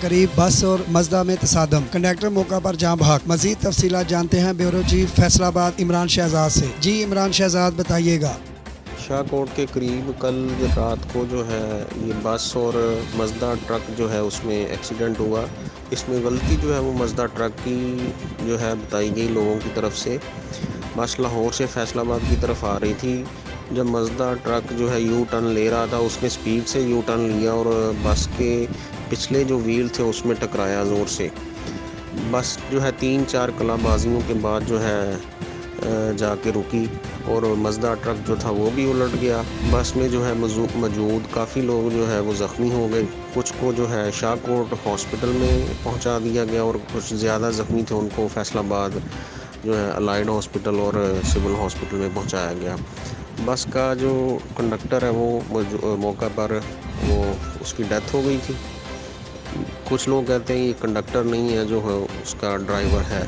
करीब बस और मजदा में तसादम, कंडक्टर मौका पर जाम बहक। मजीद तफसीलात जानते हैं ब्यूरो चीफ फैसलाबाद इमरान शहजाद से। जी इमरान शहजाद बताइएगा। शाहकोट के करीब कल रात को जो है ये बस और मज़दा ट्रक जो है उसमें एक्सीडेंट हुआ। इसमें गलती जो है वो मज़दा ट्रक की जो है बताई गई लोगों की तरफ से। बस लाहौर से फैसलाबाद की तरफ आ रही थी। जब मज़दा ट्रक जो है यू टर्न ले रहा था उसने स्पीड से यू टर्न लिया और बस के पिछले जो व्हील थे उसमें टकराया ज़ोर से। बस जो है 3-4 कलाबाजियों के बाद जो है जाके रुकी और मज़दा ट्रक जो था वो भी उलट गया। बस में जो है मौजूद काफ़ी लोग जो है वो ज़ख्मी हो गए। कुछ को जो है शाहकोट हॉस्पिटल में पहुंचा दिया गया और कुछ ज़्यादा ज़ख्मी थे उनको फैसलाबाद जो है अलाइड हॉस्पिटल और सिविल हॉस्पिटल में पहुंचाया गया। बस का जो कंडक्टर है वो मौका पर वो उसकी डेथ हो गई थी। कुछ लोग कहते हैं ये कंडक्टर नहीं है जो है उसका ड्राइवर है।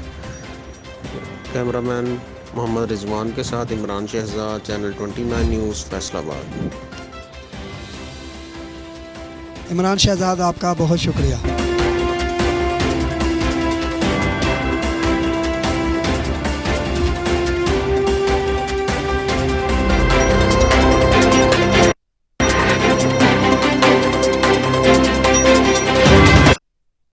कैमरामैन मोहम्मद रिजवान के साथ इमरान शहजाद, चैनल 29 न्यूज़ फैसलाबाद। इमरान शहजाद आपका बहुत शुक्रिया।